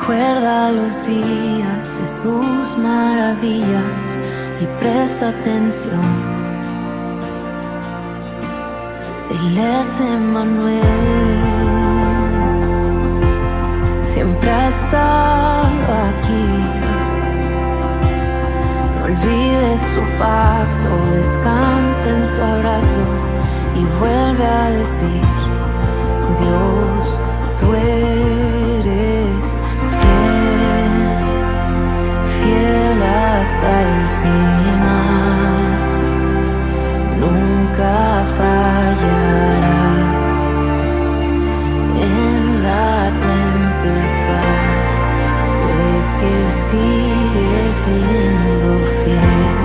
Recuerda los días de sus maravillas y presta atención. Él es Emmanuel, siempre ha estado aquí. No olvides su pacto, descansa en su abrazo y vuelve a decir: Dios, tú eres fiel, fiel hasta el final. Nunca fallarás en la tempestad. Sé que sigues siendo fiel.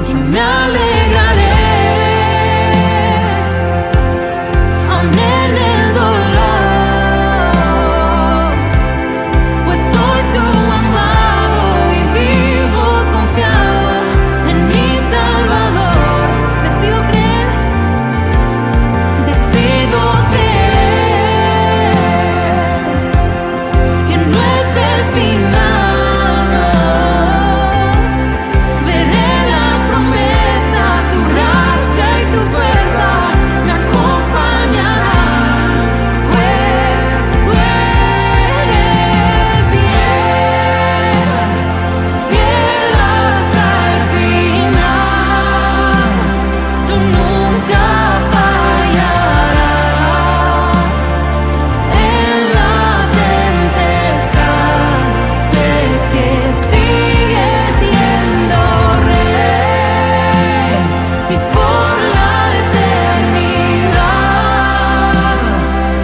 Yo me alegraré aún en el dolor, pues soy tu amado y vivo confiado en mi Salvador. Decido creer que no es el final, no. Veré la promesa, tu gracia y tu fuerza me acompañarán, pues tú eres fiel, fiel hasta el final. Tú nunca fallarás en la tempestad. Sé que sigues siendo rey y por la eternidad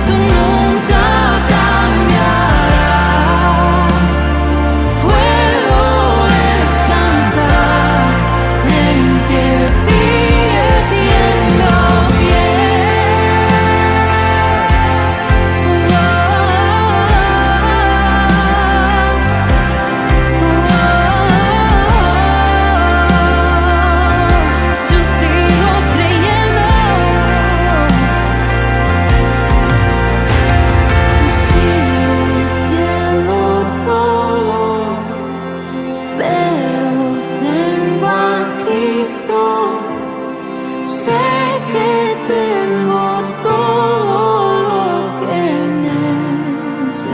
tú nunca cambiarás. Puedo descansar en que sigues siendo Yo sigo creyendo y si pierdo todo, pero tengo a Cristo. Sé que tengo todo lo que necesito.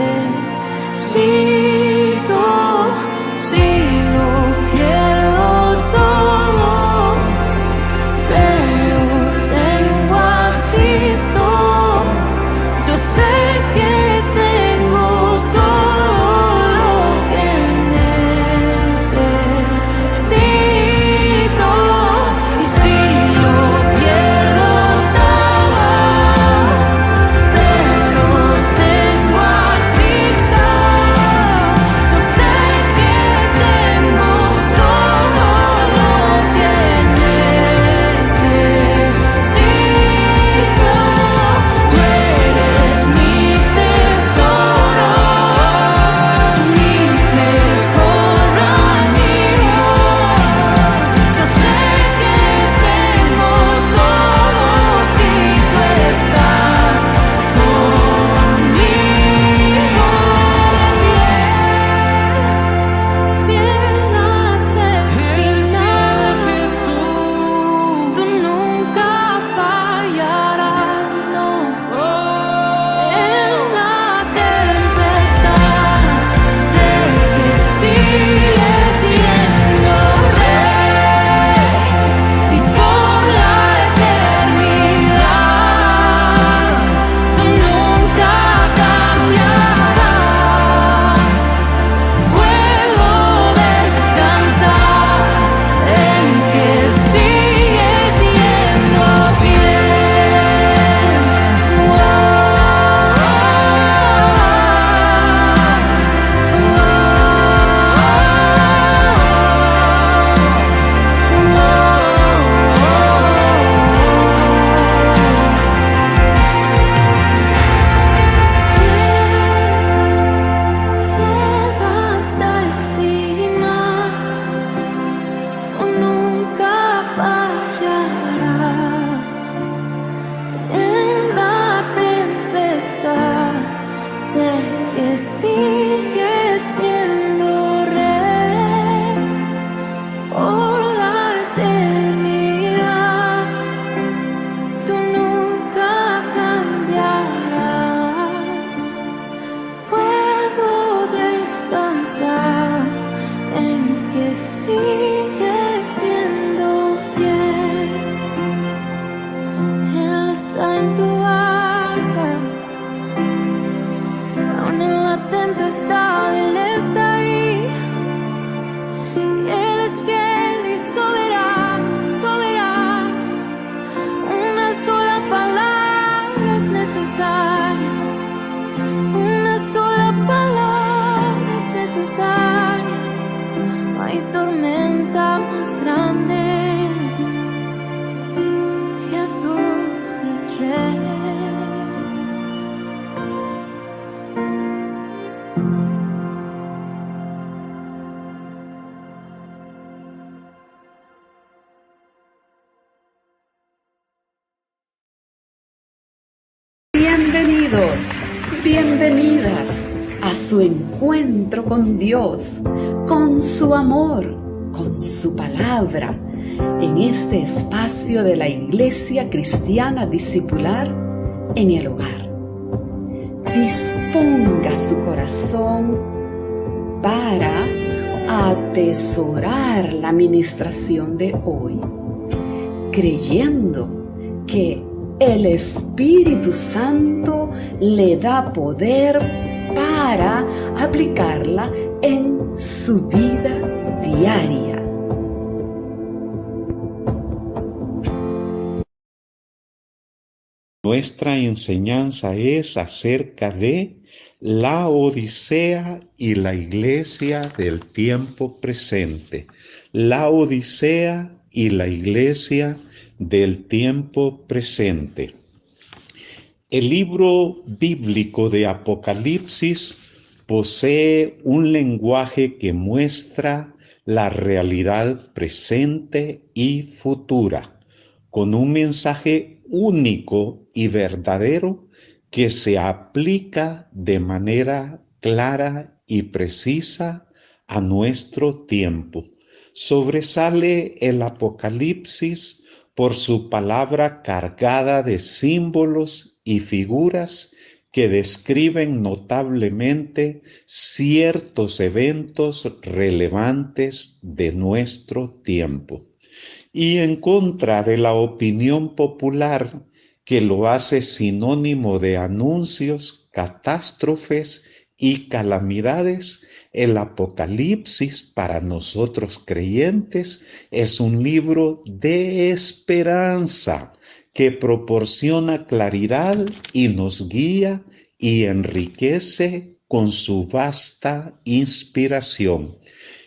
Si lo pierdo todo, pero tengo a Cristo. Yo sé que tengo todo lo que necesito. Y si lo pierdo Bienvenidos, bienvenidas a su encuentro con Dios, con su amor, con su palabra, en este espacio de la Iglesia Cristiana Discipular en el hogar. Disponga su corazón para atesorar la ministración de hoy, creyendo que el Espíritu Santo le da poder para aplicarla en su vida diaria. Nuestra enseñanza es acerca de la Odisea y la iglesia del tiempo presente. La Odisea y la iglesia del tiempo presente. El libro bíblico de Apocalipsis posee un lenguaje que muestra la realidad presente y futura, con un mensaje único y verdadero que se aplica de manera clara y precisa a nuestro tiempo. Sobresale el Apocalipsis por su palabra cargada de símbolos y figuras que describen notablemente ciertos eventos relevantes de nuestro tiempo. Y en contra de la opinión popular que lo hace sinónimo de anuncios, catástrofes y calamidades, el Apocalipsis para nosotros creyentes es un libro de esperanza que proporciona claridad y nos guía y enriquece con su vasta inspiración.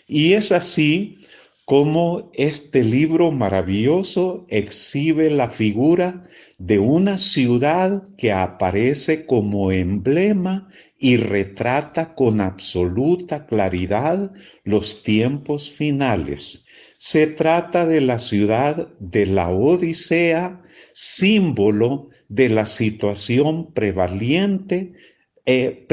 Y es así como este libro maravilloso exhibe la figura de una ciudad que aparece como emblema y retrata con absoluta claridad los tiempos finales. Se trata de la ciudad de la Odisea, símbolo de la situación prevaleciente de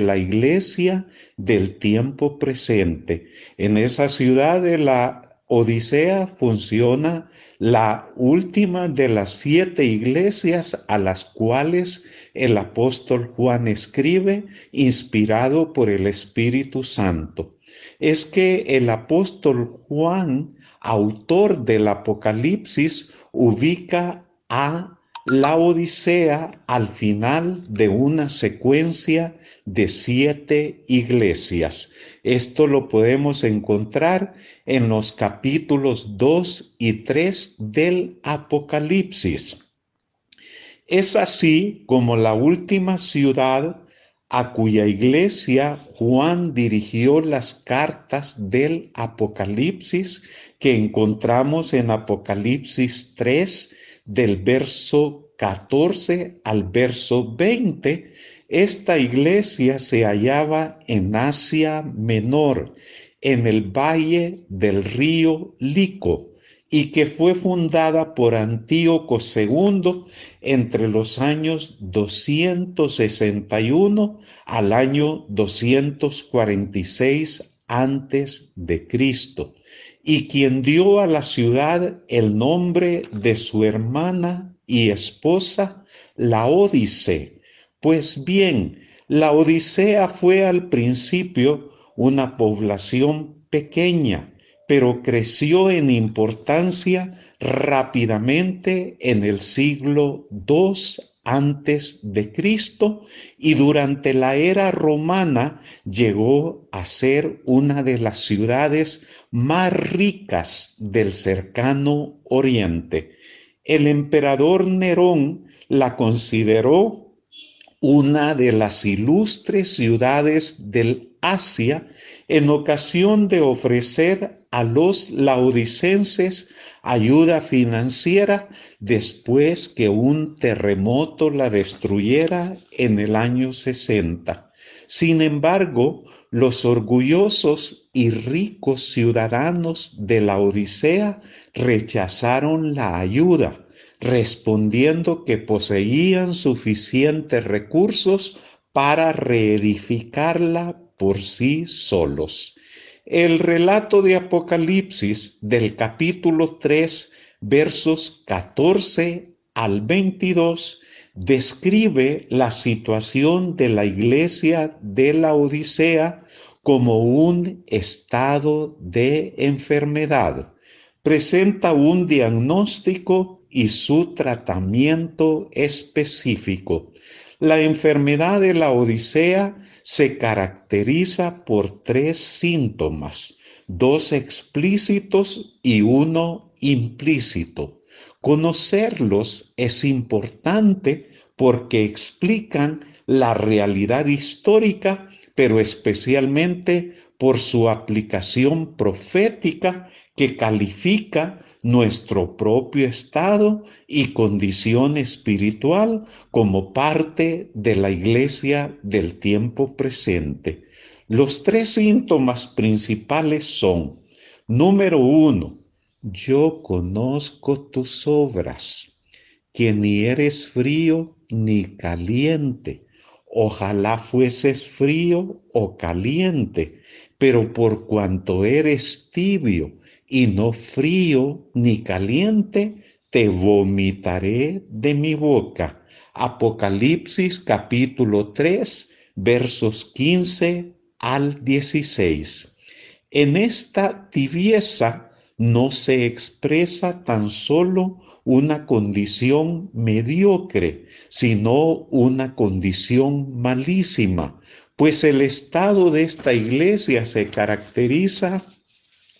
la iglesia del tiempo presente. En esa ciudad de la Odisea funciona la última de las 7 iglesias a las cuales el apóstol Juan escribe, inspirado por el Espíritu Santo. Es que el apóstol Juan, autor del Apocalipsis, ubica a la Odisea al final de una secuencia de 7 iglesias. Esto lo podemos encontrar en los capítulos 2 y 3 del Apocalipsis. Es así como la última ciudad a cuya iglesia Juan dirigió las cartas del Apocalipsis que encontramos en Apocalipsis 3, del verso 14 al verso 20, esta iglesia se hallaba en Asia Menor, en el valle del río Lico, y que fue fundada por Antíoco II entre los años 261 al año 246 antes de Cristo, y quien dio a la ciudad el nombre de su hermana y esposa, Laódice. Pues bien, la Odisea fue al principio una población pequeña, pero creció en importancia rápidamente en el siglo II antes de Cristo, y durante la era romana llegó a ser una de las ciudades más ricas del cercano Oriente. El emperador Nerón la consideró una de las ilustres ciudades del Asia en ocasión de ofrecer a los laodicenses ayuda financiera después que un terremoto la destruyera en el año 60. Sin embargo, los orgullosos y ricos ciudadanos de la Odisea rechazaron la ayuda, respondiendo que poseían suficientes recursos para reedificarla por sí solos. El relato de Apocalipsis del capítulo 3, versos 14 al 22, describe la situación de la iglesia de la Odisea como un estado de enfermedad. Presenta un diagnóstico y su tratamiento específico. La enfermedad de la Odisea se caracteriza por 3 síntomas, 2 explícitos y 1 implícito. Conocerlos es importante porque explican la realidad histórica, pero especialmente por su aplicación profética que califica nuestro propio estado y condición espiritual como parte de la iglesia del tiempo presente. Los 3 síntomas principales son: número 1, yo conozco tus obras, que ni eres frío ni caliente. Ojalá fueses frío o caliente, pero por cuanto eres tibio y no frío ni caliente, te vomitaré de mi boca. Apocalipsis capítulo 3, versos 15 al 16. En esta tibieza no se expresa tan solo una condición mediocre, sino una condición malísima, pues el estado de esta iglesia se caracteriza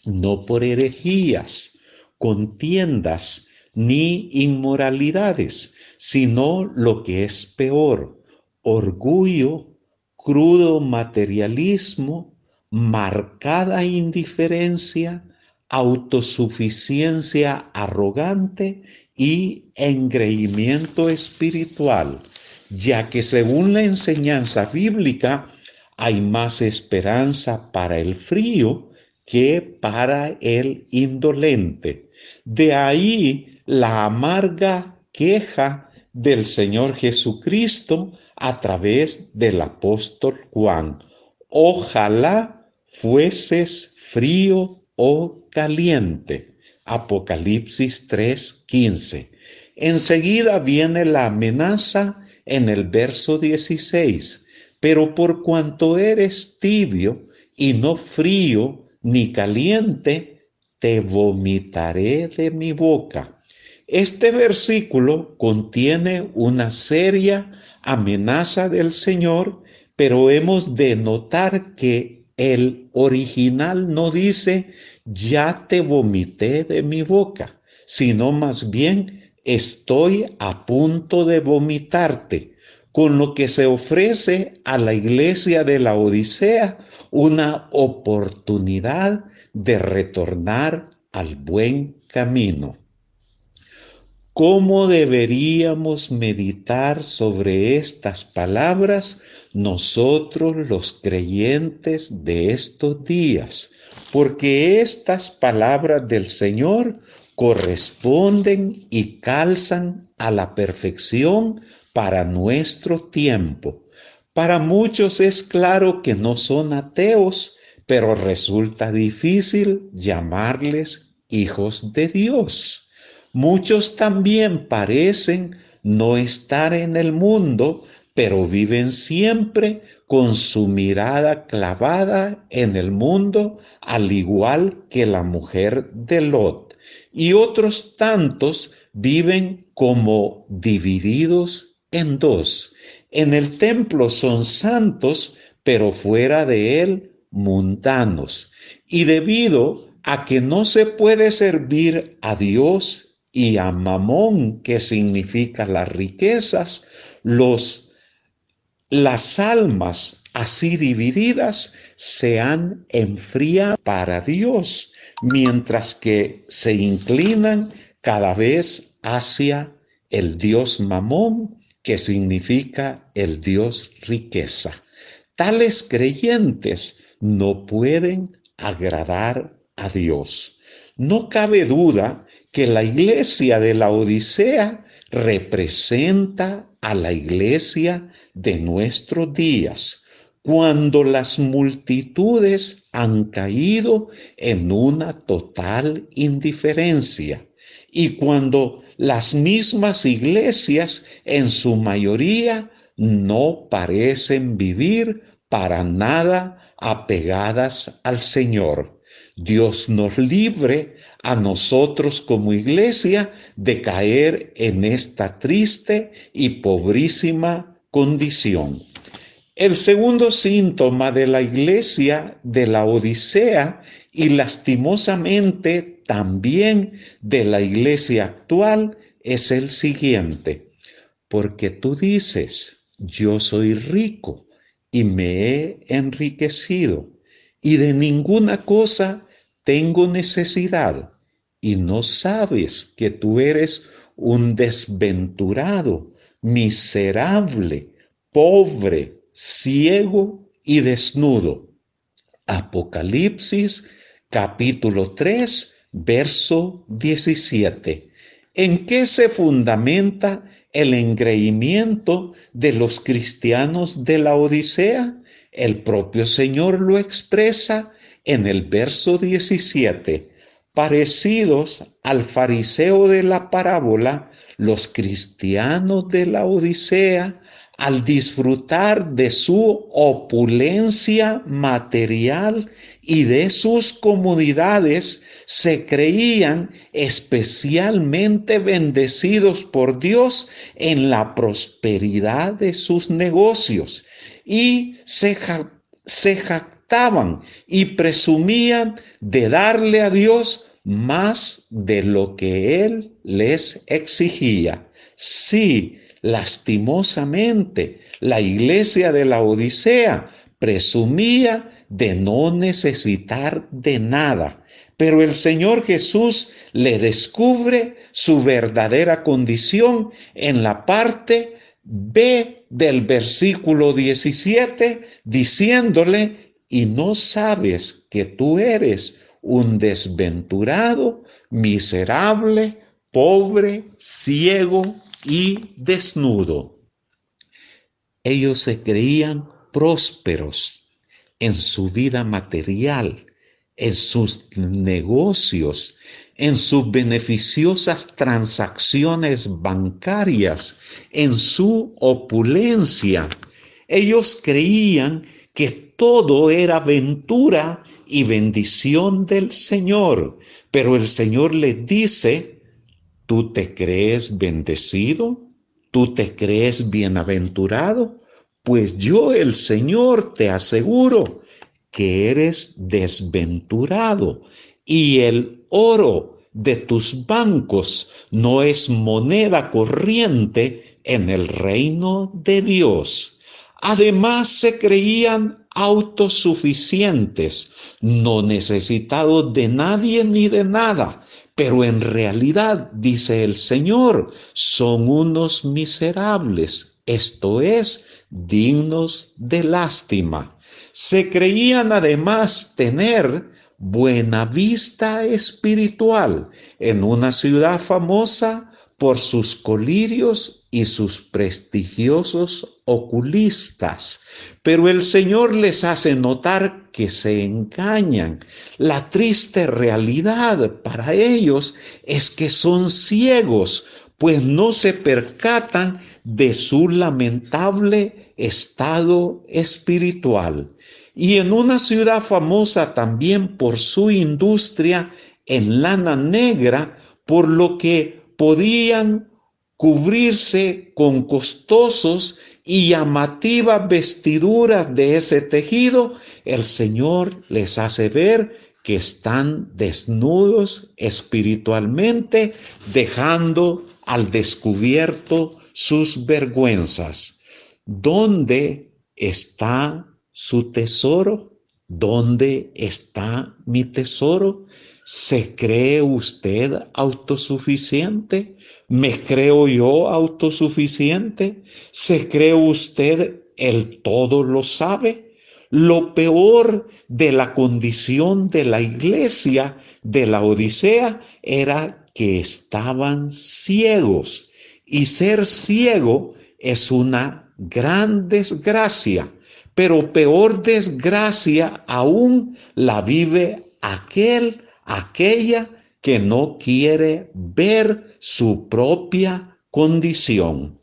no por herejías, contiendas, ni inmoralidades, sino lo que es peor: orgullo, crudo materialismo, marcada indiferencia, autosuficiencia arrogante y engreimiento espiritual, ya que según la enseñanza bíblica hay más esperanza para el frío que para el indolente. De ahí la amarga queja del Señor Jesucristo a través del apóstol Juan: ojalá fueses frío o caliente. Apocalipsis 3:15. Enseguida viene la amenaza en el verso 16: pero por cuanto eres tibio y no frío ni caliente, te vomitaré de mi boca. Este versículo contiene una seria amenaza del Señor, pero hemos de notar que el original no dice ya te vomité de mi boca, sino más bien estoy a punto de vomitarte, con lo que se ofrece a la iglesia de la Odisea una oportunidad de retornar al buen camino. ¿Cómo deberíamos meditar sobre estas palabras nosotros los creyentes de estos días? Porque estas palabras del Señor corresponden y calzan a la perfección para nuestro tiempo. Para muchos es claro que no son ateos, pero resulta difícil llamarles hijos de Dios. Muchos también parecen no estar en el mundo, pero viven siempre con su mirada clavada en el mundo, al igual que la mujer de Lot. Y otros tantos viven como divididos en dos. En el templo son santos, pero fuera de él mundanos. Y debido a que no se puede servir a Dios y a Mamón, que significa las riquezas, las almas así divididas se han enfriado para Dios, mientras que se inclinan cada vez hacia el Dios Mamón, que significa el Dios riqueza. Tales creyentes no pueden agradar a Dios. No cabe duda que la iglesia de la Odisea representa a la iglesia de nuestros días, cuando las multitudes han caído en una total indiferencia y cuando las mismas iglesias en su mayoría no parecen vivir para nada apegadas al Señor. Dios nos libre a nosotros como iglesia de caer en esta triste y pobrísima condición. El segundo síntoma de la iglesia de la Odisea y lastimosamente también de la iglesia actual es el siguiente: porque tú dices, yo soy rico y me he enriquecido y de ninguna cosa tengo necesidad, y no sabes que tú eres un desventurado, miserable, pobre, ciego y desnudo. Apocalipsis capítulo 3, verso 17. ¿En qué se fundamenta el engreimiento de los cristianos de la Odisea? El propio Señor lo expresa en el verso 17. Parecidos al fariseo de la parábola, los cristianos de la Odisea, al disfrutar de su opulencia material y de sus comodidades, se creían especialmente bendecidos por Dios en la prosperidad de sus negocios y se jactaban y presumían de darle a Dios más de lo que Él les exigía. Sí, lastimosamente, la iglesia de la Odisea presumía de no necesitar de nada, pero el Señor Jesús le descubre su verdadera condición en la parte B del versículo 17, diciéndole: y no sabes que tú eres un desventurado, miserable, pobre, ciego y desnudo. Ellos se creían prósperos en su vida material, en sus negocios, en sus beneficiosas transacciones bancarias, en su opulencia. Ellos creían que todo era ventura y bendición del Señor, pero el Señor les dice: ¿tú te crees bendecido? ¿Tú te crees bienaventurado? Pues yo, el Señor, te aseguro que eres desventurado, y el oro de tus bancos no es moneda corriente en el reino de Dios. Además, se creían autosuficientes, no necesitados de nadie ni de nada, pero en realidad, dice el Señor, son unos miserables, esto es, dignos de lástima. Se creían además tener buena vista espiritual en una ciudad famosa por sus colirios y sus prestigiosos oculistas. Pero el Señor les hace notar que se engañan. La triste realidad para ellos es que son ciegos, pues no se percatan de su lamentable estado espiritual. Y en una ciudad famosa también por su industria en lana negra, por lo que podían cubrirse con costosos y llamativas vestiduras de ese tejido, el Señor les hace ver que están desnudos espiritualmente, dejando al descubierto sus vergüenzas. ¿Dónde está su tesoro? ¿Dónde está mi tesoro? ¿Se cree usted autosuficiente? ¿Me creo yo autosuficiente? ¿Se cree usted el todo lo sabe? Lo peor de la condición de la iglesia de la Odisea era que estaban ciegos. Y ser ciego es una gran desgracia, pero peor desgracia aún la vive aquella que no quiere ver su propia condición.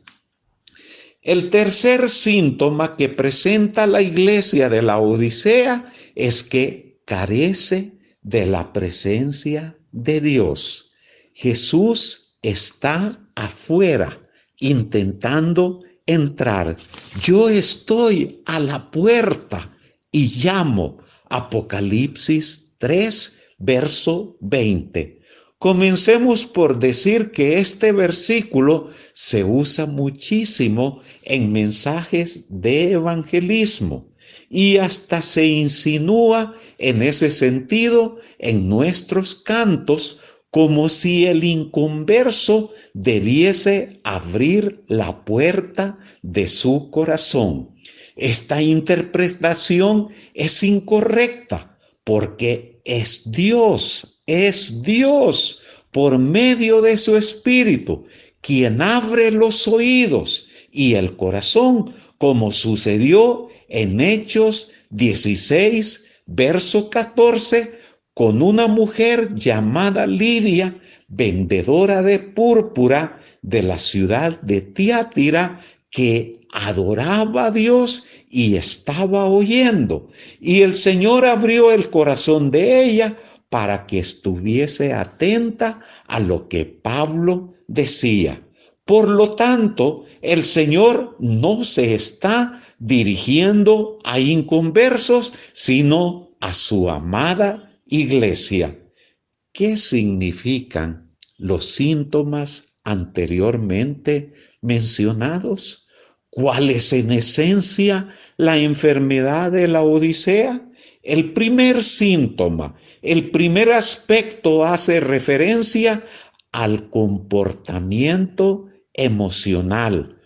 El tercer síntoma que presenta la iglesia de la Odisea es que carece de la presencia de Dios. Jesús está afuera intentando entrar. Yo estoy a la puerta y llamo. Apocalipsis 3, verso 20. Comencemos por decir que este versículo se usa muchísimo en mensajes de evangelismo y hasta se insinúa en ese sentido en nuestros cantos, como si el inconverso debiese abrir la puerta de su corazón. Esta interpretación es incorrecta porque es Dios por medio de su Espíritu quien abre los oídos y el corazón, como sucedió en Hechos 16, verso 14, con una mujer llamada Lidia, vendedora de púrpura de la ciudad de Tiatira, que adoraba a Dios y estaba oyendo. Y el Señor abrió el corazón de ella para que estuviese atenta a lo que Pablo decía. Por lo tanto, el Señor no se está dirigiendo a inconversos, sino a su amada iglesia. ¿Qué significan los síntomas anteriormente mencionados? ¿Cuál es en esencia la enfermedad de la Odisea? El primer síntoma, el primer aspecto hace referencia al comportamiento emocional,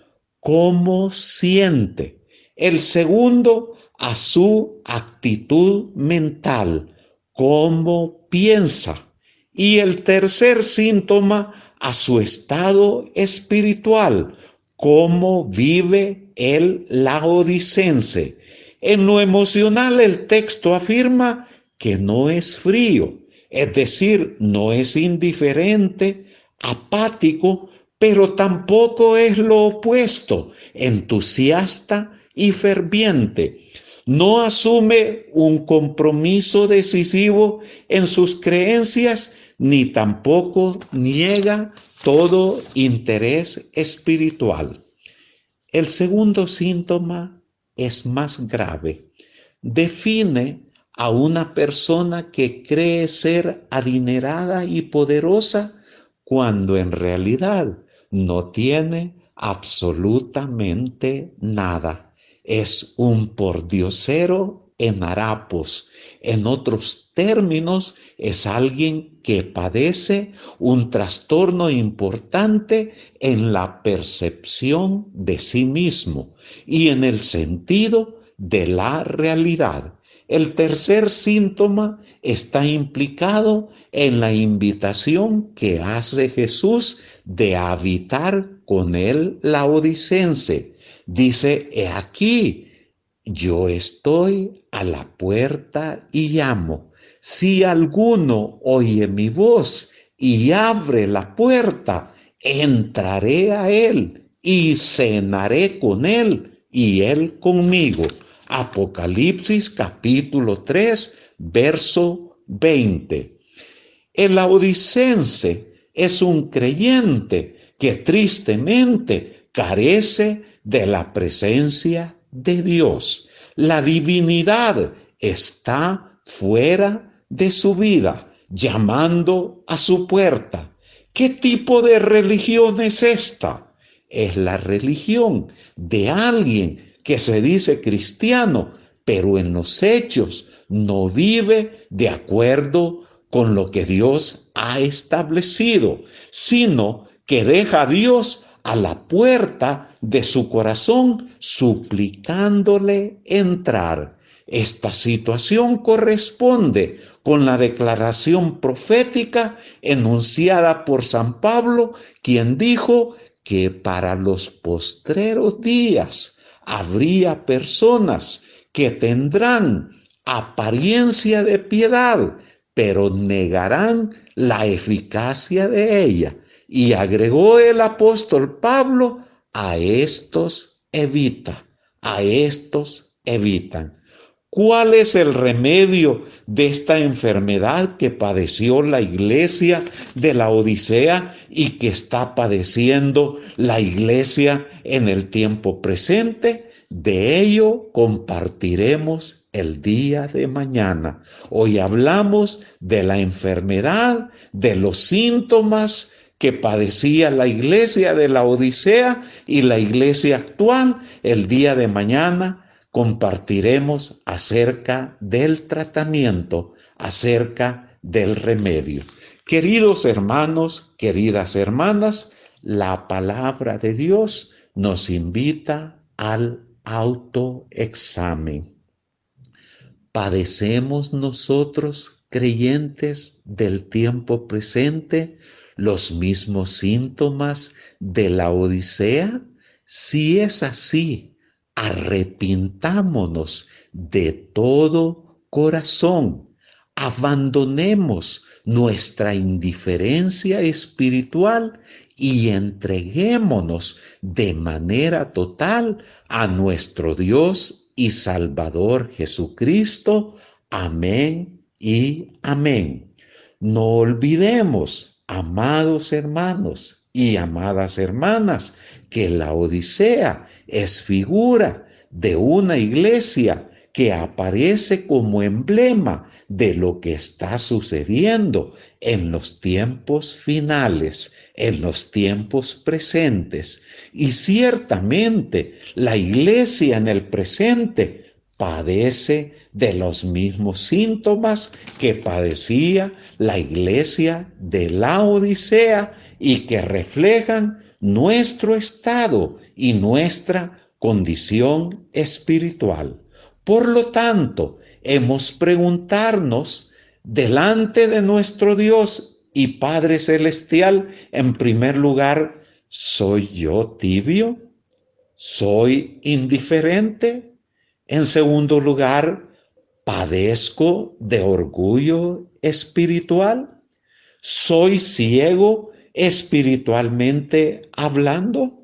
cómo siente. El segundo, a su actitud mental, cómo piensa. Y el tercer síntoma, a su estado espiritual, cómo vive el laodicense. En lo emocional, el texto afirma que no es frío, es decir, no es indiferente, apático, pero tampoco es lo opuesto, entusiasta y ferviente. No asume un compromiso decisivo en sus creencias, ni tampoco niega todo interés espiritual. El segundo síntoma es más grave. Define a una persona que cree ser adinerada y poderosa cuando en realidad no tiene absolutamente nada. Es un pordiosero en harapos. En otros términos, es alguien que padece un trastorno importante en la percepción de sí mismo y en el sentido de la realidad. El tercer síntoma está implicado en la invitación que hace Jesús de habitar con el laodicense. Dice, he aquí, yo estoy a la puerta y llamo. Si alguno oye mi voz y abre la puerta, entraré a él y cenaré con él y él conmigo. Apocalipsis capítulo 3, verso 20. El laodicense es un creyente que tristemente carece de la presencia de Dios. La divinidad está fuera de su vida, llamando a su puerta. ¿Qué tipo de religión es esta? Es la religión de alguien que se dice cristiano, pero en los hechos no vive de acuerdo con lo que Dios ha establecido, sino que deja a Dios a la puerta de su corazón suplicándole entrar. Esta situación corresponde con la declaración profética enunciada por San Pablo, quien dijo que para los postreros días habría personas que tendrán apariencia de piedad, pero negarán la eficacia de ella. Y agregó el apóstol Pablo, a estos evitan. ¿Cuál es el remedio de esta enfermedad que padeció la iglesia de la Odisea y que está padeciendo la iglesia en el tiempo presente? De ello compartiremos el día de mañana. Hoy hablamos de la enfermedad, de los síntomas que padecía la iglesia de la Odisea y la iglesia actual. El día de mañana compartiremos acerca del tratamiento, acerca del remedio. Queridos hermanos, queridas hermanas, la palabra de Dios nos invita al autoexamen. ¿Padecemos nosotros, creyentes del tiempo presente, los mismos síntomas de la Odisea? Si es así, arrepintámonos de todo corazón, abandonemos nuestra indiferencia espiritual y entreguémonos de manera total a nuestro Dios y Salvador Jesucristo. Amén y amén. No olvidemos, amados hermanos y amadas hermanas, que la Odisea es figura de una iglesia que aparece como emblema de lo que está sucediendo en los tiempos finales, en los tiempos presentes. Y ciertamente la iglesia en el presente padece de los mismos síntomas que padecía la iglesia de la Odisea y que reflejan nuestro estado y nuestra condición espiritual. Por lo tanto, hemos preguntarnos delante de nuestro Dios y Padre Celestial, en primer lugar, ¿soy yo tibio? ¿Soy indiferente? En segundo lugar, ¿padezco de orgullo espiritual? ¿Soy ciego espiritualmente hablando?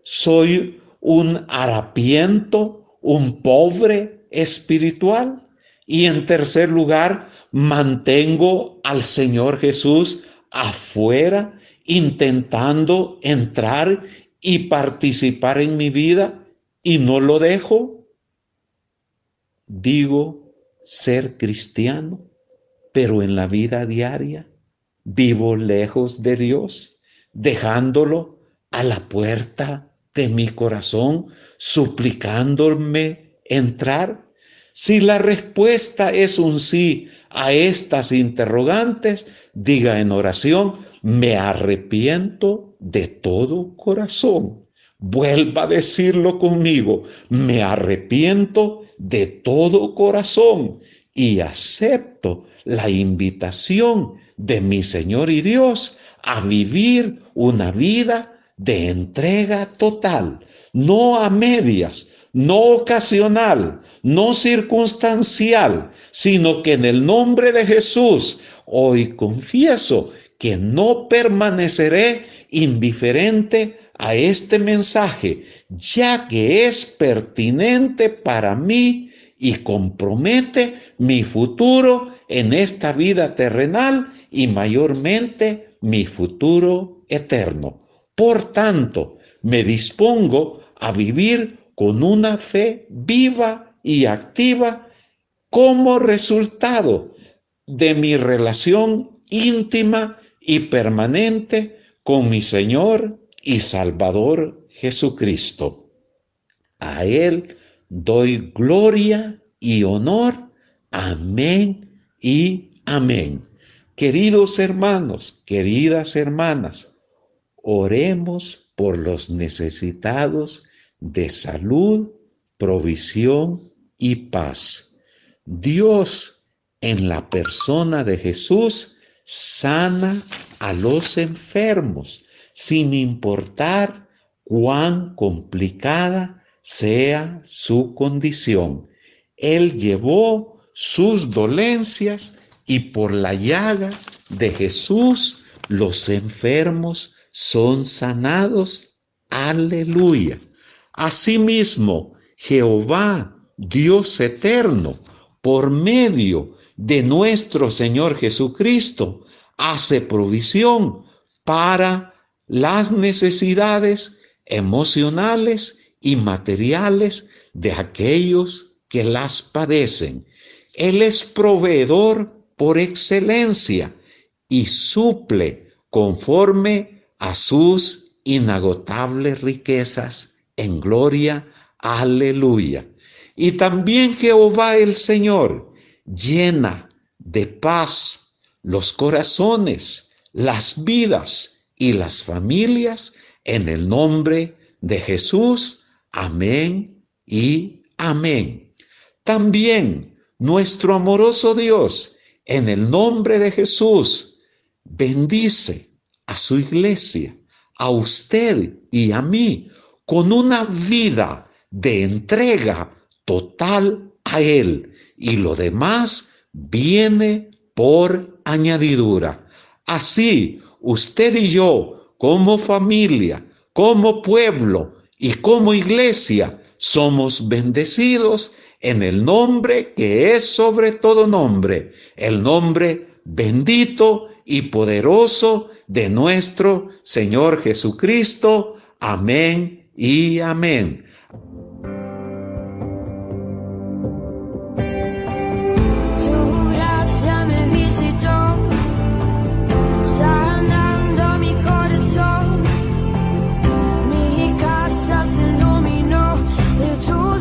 ¿Soy un harapiento, un pobre espiritual? Y en tercer lugar, mantengo al Señor Jesús afuera, intentando entrar y participar en mi vida y no lo dejo. Digo ser cristiano, pero en la vida diaria vivo lejos de Dios, dejándolo a la puerta de mi corazón, suplicándome entrar. Si la respuesta es un sí a estas interrogantes, diga en oración: me arrepiento de todo corazón. Vuelva a decirlo conmigo: me arrepiento de todo corazón y acepto la invitación de mi Señor y Dios a vivir una vida de entrega total, no a medias, no ocasional, no circunstancial, sino que en el nombre de Jesús hoy confieso que no permaneceré indiferente a este mensaje, ya que es pertinente para mí y compromete mi futuro en esta vida terrenal y mayormente mi futuro eterno. Por tanto, me dispongo a vivir con una fe viva y activa como resultado de mi relación íntima y permanente con mi Señor y Salvador Jesucristo. A Él doy gloria y honor. Amén y amén. Queridos hermanos, queridas hermanas, oremos por los necesitados de salud, provisión y paz. Dios, en la persona de Jesús, sana a los enfermos, sin importar cuán complicada sea su condición. Él llevó sus dolencias y por la llaga de Jesús los enfermos son sanados. Aleluya. Asimismo, Jehová, Dios eterno, por medio de nuestro Señor Jesucristo, hace provisión para las necesidades emocionales y materiales de aquellos que las padecen. Él es proveedor por excelencia y suple conforme a sus inagotables riquezas en gloria. Aleluya. Y también Jehová el Señor llena de paz los corazones, las vidas y las familias en el nombre de Jesús. Amén y amén. También nuestro amoroso Dios, en el nombre de Jesús, bendice a su iglesia, a usted y a mí, con una vida de entrega total a Él, y lo demás viene por añadidura. Así, usted y yo, como familia, como pueblo y como iglesia, somos bendecidos en el nombre que es sobre todo nombre, el nombre bendito y poderoso de nuestro Señor Jesucristo. Amén y amén. Tu gracia me visitó, sanando mi corazón. Mi casa se iluminó de tu luz.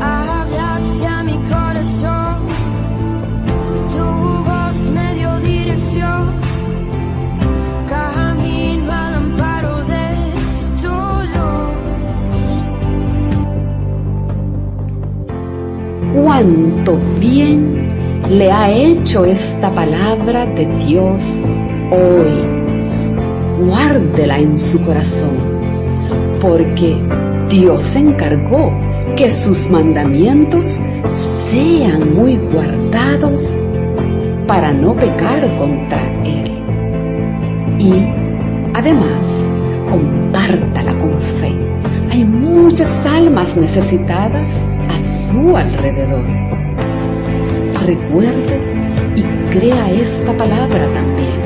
Hablaste a mi corazón, tu voz me dio dirección. Camino al amparo de tu luz. Cuánto bien le ha hecho esta palabra de Dios hoy. Guárdela en su corazón, porque Dios encargó que sus mandamientos sean muy guardados para no pecar contra Él. Y además, compártala con fe. Hay muchas almas necesitadas a su alrededor. Recuerde y crea esta palabra también.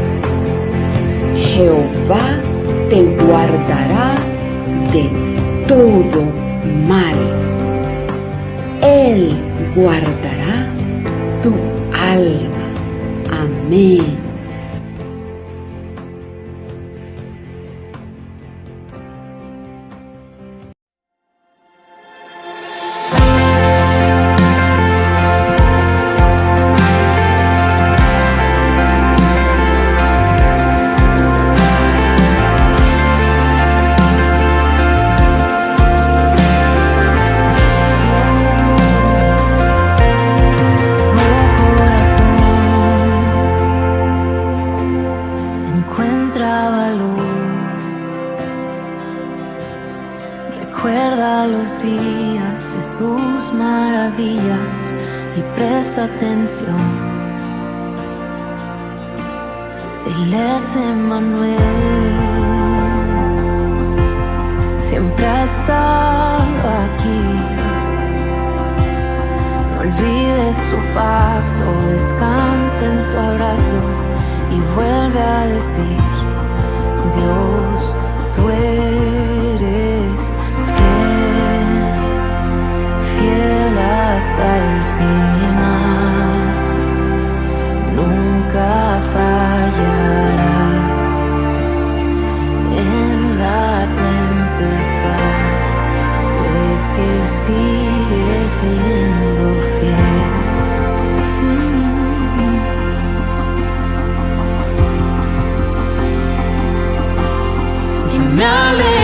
Jehová te guardará de todo mal. Él guardará tu alma. Amén. Recuerda los días de sus maravillas y presta atención. Él es Emmanuel, siempre ha estado aquí. No olvides su pacto, descansa en su abrazo y vuelve a decir: Dios, tú eres fiel hasta el final, nunca fallarás. En la tempestad sé que sigues siendo fiel. Yo me alegro